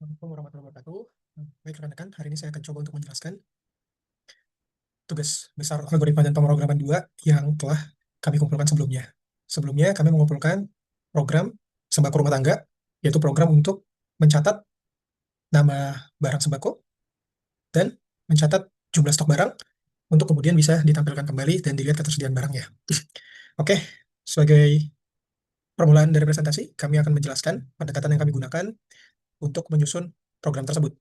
Assalamualaikum warahmatullahi wabarakatuh. Baik rekan-rekan, hari ini saya akan coba untuk menjelaskan tugas besar algoritma dan pemrograman 2 yang telah kami kumpulkan sebelumnya. Sebelumnya kami mengumpulkan program sembako rumah tangga, yaitu program untuk mencatat nama barang sembako dan mencatat jumlah stok barang untuk kemudian bisa ditampilkan kembali dan dilihat ketersediaan barangnya. Oke, sebagai permulaan dari presentasi, kami akan menjelaskan pendekatan yang kami gunakan untuk menyusun program tersebut.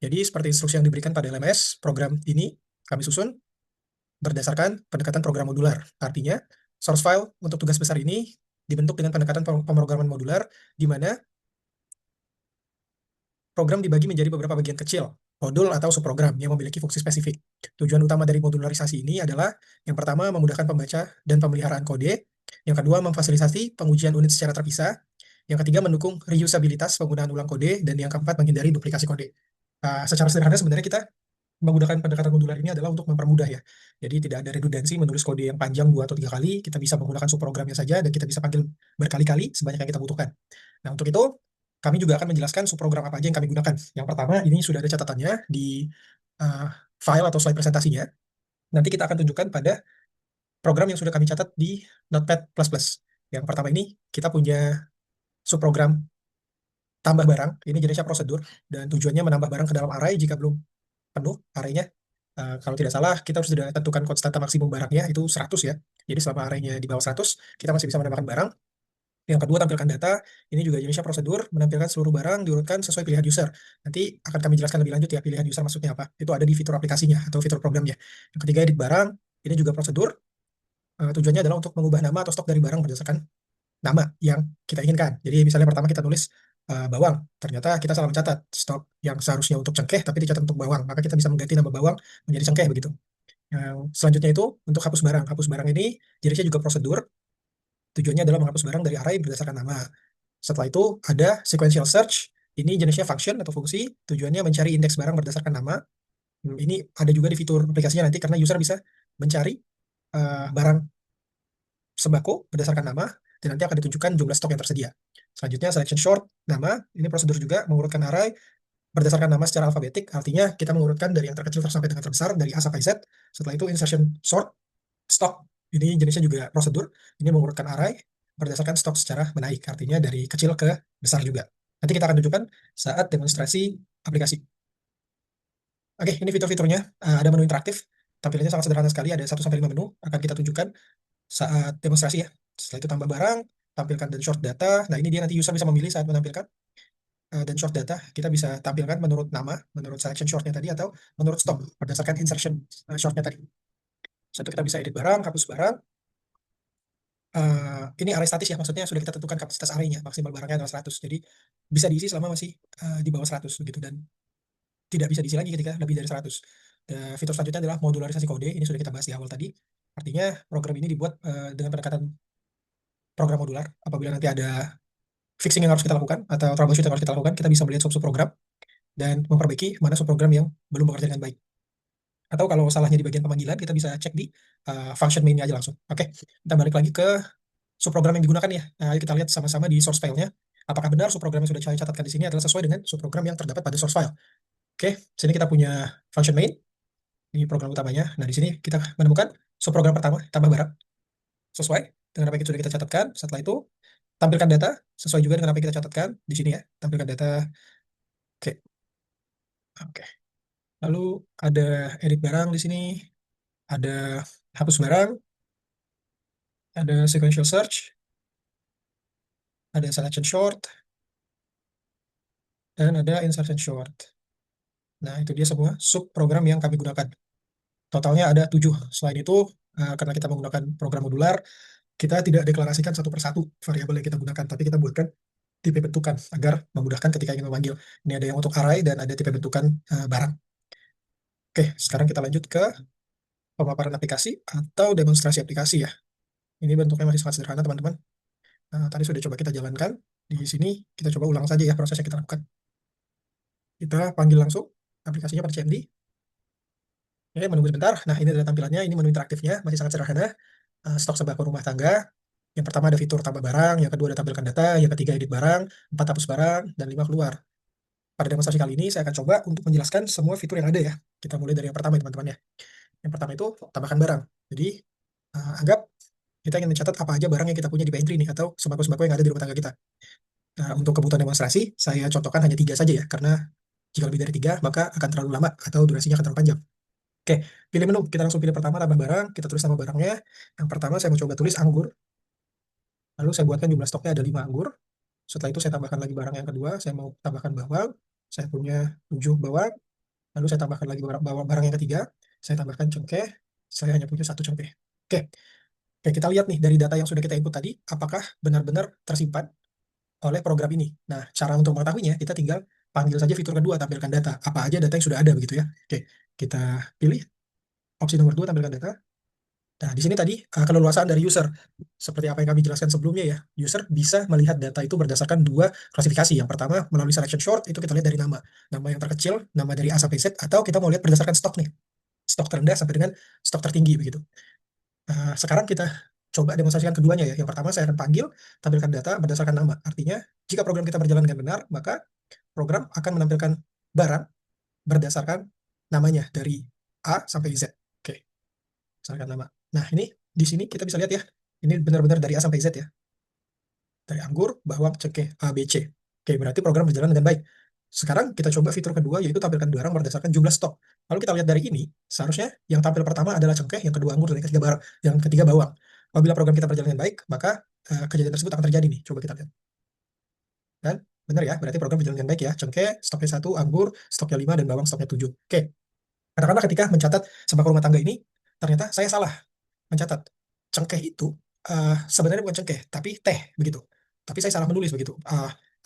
Jadi seperti instruksi yang diberikan pada LMS, program ini kami susun berdasarkan pendekatan program modular. Artinya, source file untuk tugas besar ini dibentuk dengan pendekatan pemrograman modular, di mana program dibagi menjadi beberapa bagian kecil, modul atau subprogram yang memiliki fungsi spesifik. Tujuan utama dari modularisasi ini adalah yang pertama memudahkan pembaca dan pemeliharaan kode, yang kedua memfasilitasi pengujian unit secara terpisah, yang ketiga mendukung reusabilitas penggunaan ulang kode, dan yang keempat menghindari duplikasi kode. Secara sederhana sebenarnya kita menggunakan pendekatan modular ini adalah untuk mempermudah ya. Jadi tidak ada redundansi menulis kode yang panjang 2 atau 3 kali, kita bisa menggunakan subprogramnya saja dan kita bisa panggil berkali-kali sebanyak yang kita butuhkan. Nah, untuk itu kami juga akan menjelaskan subprogram apa aja yang kami gunakan. Yang pertama, ini sudah ada catatannya di uh, file atau slide presentasinya. Nanti kita akan tunjukkan pada program yang sudah kami catat di Notepad++. Yang pertama ini kita punya subprogram tambah barang. Ini jenisnya prosedur dan tujuannya menambah barang ke dalam array jika belum penuh arraynya. Kalau tidak salah, kita sudah tentukan konstanta maksimum barangnya itu 100 ya. Jadi selama arraynya di bawah 100, kita masih bisa menambahkan barang. Yang kedua, tampilkan data. Ini juga jenisnya prosedur, menampilkan seluruh barang diurutkan sesuai pilihan user. Nanti akan kami jelaskan lebih lanjut ya, pilihan user maksudnya apa. Itu ada di fitur aplikasinya atau fitur programnya. Yang ketiga, edit barang. Ini juga prosedur. Tujuannya adalah untuk mengubah nama atau stok dari barang berdasarkan nama yang kita inginkan. Jadi misalnya pertama kita tulis bawang, ternyata kita salah mencatat stok yang seharusnya untuk cengkeh tapi dicatat untuk bawang, maka kita bisa mengganti nama bawang menjadi cengkeh begitu. Selanjutnya itu untuk hapus barang. Hapus barang ini jenisnya juga prosedur. Tujuannya adalah menghapus barang dari array berdasarkan nama. Setelah itu ada sequential search. Ini jenisnya function atau fungsi. Tujuannya mencari indeks barang berdasarkan nama. Ini ada juga di fitur aplikasinya nanti karena user bisa mencari barang sembako berdasarkan nama dan nanti akan ditunjukkan jumlah stok yang tersedia. Selanjutnya selection short nama. Ini prosedur juga mengurutkan array berdasarkan nama secara alfabetik. Artinya kita mengurutkan dari yang terkecil sampai dengan terbesar dari A sampai Z. Setelah itu insertion sort stok. Ini jenisnya juga prosedur. Ini mengurutkan array berdasarkan stok secara menaik. Artinya dari kecil ke besar juga. Nanti kita akan tunjukkan saat demonstrasi aplikasi. Oke, ini fitur-fiturnya. Ada menu interaktif. Tampilannya sangat sederhana sekali. Ada 1 sampai 5 menu. Akan kita tunjukkan saat demonstrasi ya. Setelah itu tambah barang, tampilkan dan short data. Nah, ini dia nanti user bisa memilih saat menampilkan dan short data. Kita bisa tampilkan menurut nama, menurut selection shortnya tadi, atau menurut stok berdasarkan insertion shortnya tadi. Satu kita bisa edit barang, hapus barang. Ini array statis ya, maksudnya sudah kita tentukan kapasitas arraynya, maksimal barangnya adalah 100. Jadi bisa diisi selama masih di bawah 100 begitu, dan tidak bisa diisi lagi ketika lebih dari 100. Fitur selanjutnya adalah modularisasi kode. Ini sudah kita bahas di awal tadi. Artinya program ini dibuat dengan pendekatan program modular. Apabila nanti ada fixing yang harus kita lakukan atau troubleshoot yang harus kita lakukan, kita bisa melihat sub program dan memperbaiki mana subprogram yang belum bekerja dengan baik. Atau kalau salahnya di bagian pemanggilan, kita bisa cek di function main-nya aja langsung. Oke, kita balik lagi ke subprogram yang digunakan ya. Ayo kita lihat sama-sama di source file-nya. Apakah benar subprogram yang sudah saya catatkan di sini adalah sesuai dengan subprogram yang terdapat pada source file. Oke, sini kita punya function main. Ini program utamanya. Nah, di sini kita menemukan subprogram pertama, tambah barang. Sesuai dengan apa yang sudah kita catatkan. Setelah itu, tampilkan data. Sesuai juga dengan apa yang kita catatkan. Di sini ya, tampilkan data. Oke. Oke. Lalu ada edit barang di sini. Ada hapus barang. Ada sequential search. Ada selection short. Dan ada insertion short. Nah, itu dia semua subprogram yang kami gunakan. Totalnya ada 7. Selain itu, karena kita menggunakan program modular, kita tidak deklarasikan satu persatu variabel yang kita gunakan, tapi kita buatkan tipe bentukan agar memudahkan ketika ingin memanggil. Ini ada yang untuk array dan ada tipe bentukan barang. Oke, sekarang kita lanjut ke pemaparan aplikasi atau demonstrasi aplikasi ya. Ini bentuknya masih sangat sederhana, teman-teman. Tadi sudah coba kita jalankan. Di sini kita coba ulang saja ya proses yang kita lakukan. Kita panggil langsung aplikasinya pada CMD. Oke, menunggu sebentar. Nah, ini adalah tampilannya. Ini menu interaktifnya, masih sangat sederhana. Stok sembako rumah tangga. Yang pertama ada fitur tambah barang, yang kedua ada tampilkan data, yang ketiga edit barang, 4 hapus barang, dan 5 keluar. Pada demonstrasi kali ini saya akan coba untuk menjelaskan semua fitur yang ada ya. Kita mulai dari yang pertama ya teman-teman ya. Yang pertama itu tambahkan barang. Jadi anggap kita ingin mencatat apa aja barang yang kita punya di pantry nih atau sembako-sembako yang ada di rumah tangga kita. Nah, untuk kebutuhan demonstrasi, saya contohkan hanya 3 saja ya, karena jika lebih dari 3 maka akan terlalu lama atau durasinya akan terlalu panjang. Oke, pilih menu. Kita langsung pilih pertama, tambah barang. Kita tulis nama barangnya. Yang pertama saya mencoba tulis anggur. Lalu saya buatkan jumlah stoknya ada 5 anggur. Setelah itu saya tambahkan lagi barang yang kedua. Saya mau tambahkan bawang. Saya punya 7 bawang. Lalu saya tambahkan lagi barang yang ketiga. Saya tambahkan cengkeh. Saya hanya punya 1 cengkeh. Oke, oke, kita lihat nih dari data yang sudah kita input tadi, apakah benar-benar tersimpan oleh program ini. Nah, cara untuk mengetahuinya, kita tinggal panggil saja fitur kedua, tampilkan data. Apa aja data yang sudah ada begitu ya. Oke, kita pilih opsi nomor 2, tampilkan data. Nah, di sini tadi keleluasaan dari user. Seperti apa yang kami jelaskan sebelumnya ya, user bisa melihat data itu berdasarkan 2 klasifikasi. Yang pertama, melalui selection short, itu kita lihat dari nama. Nama yang terkecil, nama dari A sampai Z, atau kita mau lihat berdasarkan stok nih. Stok terendah sampai dengan stok tertinggi begitu. Sekarang kita coba demonstrasikan keduanya ya. Yang pertama saya akan panggil, tampilkan data berdasarkan nama. Artinya, jika program kita berjalan dengan benar, maka program akan menampilkan barang berdasarkan namanya dari A sampai Z. Oke, berdasarkan nama. Nah, ini di sini kita bisa lihat ya. Ini benar-benar dari A sampai Z ya. Dari anggur, bawang, cengkeh, A, B, C. Oke, berarti program berjalan dengan baik. Sekarang kita coba fitur kedua, yaitu tampilkan barang berdasarkan jumlah stok. Lalu kita lihat dari ini, seharusnya yang tampil pertama adalah cengkeh, yang kedua anggur, dan yang ketiga bawang. Apabila program kita berjalan dengan baik, maka kejadian tersebut akan terjadi nih. Coba kita lihat. Dan benar ya, berarti program berjalan dengan baik ya. Cengkeh, stoknya 1, anggur, stoknya 5, dan bawang stoknya 7. Oke, katakanlah ketika mencatat sembako rumah tangga ini, ternyata saya salah mencatat. Cengkeh itu sebenarnya bukan cengkeh, tapi teh begitu. Tapi saya salah menulis begitu.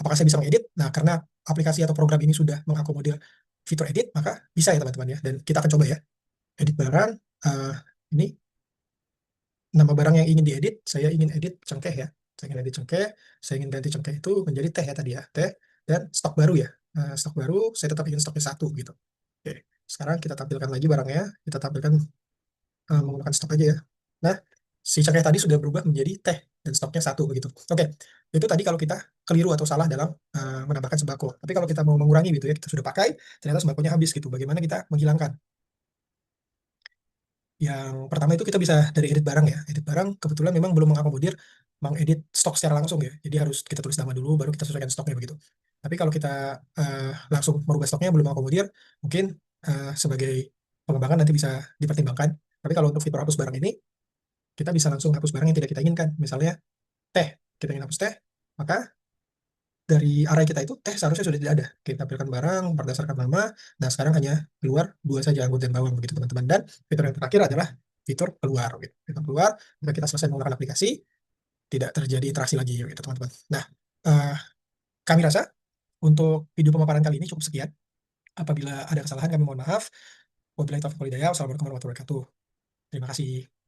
Apakah saya bisa mengedit? Nah, karena aplikasi atau program ini sudah mengakomodir fitur edit, maka bisa ya teman-teman ya. Dan kita akan coba ya. Edit barang. Ini nama barang yang ingin diedit. Saya ingin edit cengkeh ya. Saya ingin edit cengkeh. Saya ingin ganti cengkeh itu menjadi teh ya tadi ya. Teh dan stok baru ya. Stok baru, saya tetap ingin stoknya 1 gitu. Oke, sekarang kita tampilkan lagi barangnya. Kita tampilkan menggunakan stok aja ya. Nah, si cengkeh tadi sudah berubah menjadi teh dan stoknya 1 begitu. Oke, itu tadi kalau kita keliru atau salah dalam menambahkan sembako. Tapi kalau kita mau mengurangi gitu ya, kita sudah pakai, ternyata sembakonya habis gitu. Bagaimana kita menghilangkan? Yang pertama itu kita bisa dari edit barang ya. Edit barang kebetulan memang belum mengakomodir mengedit stok secara langsung ya. Jadi harus kita tulis nama dulu, baru kita sesuaikan stoknya begitu. Tapi kalau kita langsung merubah stoknya belum mengakomodir, mungkin sebagai pengembangan nanti bisa dipertimbangkan. Tapi kalau untuk fitur hapus barang ini, kita bisa langsung hapus barang yang tidak kita inginkan. Misalnya teh, kita ingin hapus teh, maka dari array kita itu teh seharusnya sudah tidak ada. Kita tampilkan barang berdasarkan nama, nah sekarang hanya keluar 2 saja, anggur dan bawang begitu teman-teman. Dan fitur yang terakhir adalah fitur keluar. Gitu. Fitur keluar, jika kita selesai menggunakan aplikasi, tidak terjadi interaksi lagi gitu teman-teman. Nah, uh, kami rasa untuk video pemaparan kali ini cukup sekian. Apabila ada kesalahan kami mohon maaf. Wabillahi taufiq wal hidayah. Wassalamualaikum warahmatullahi wabarakatuh. Terima kasih.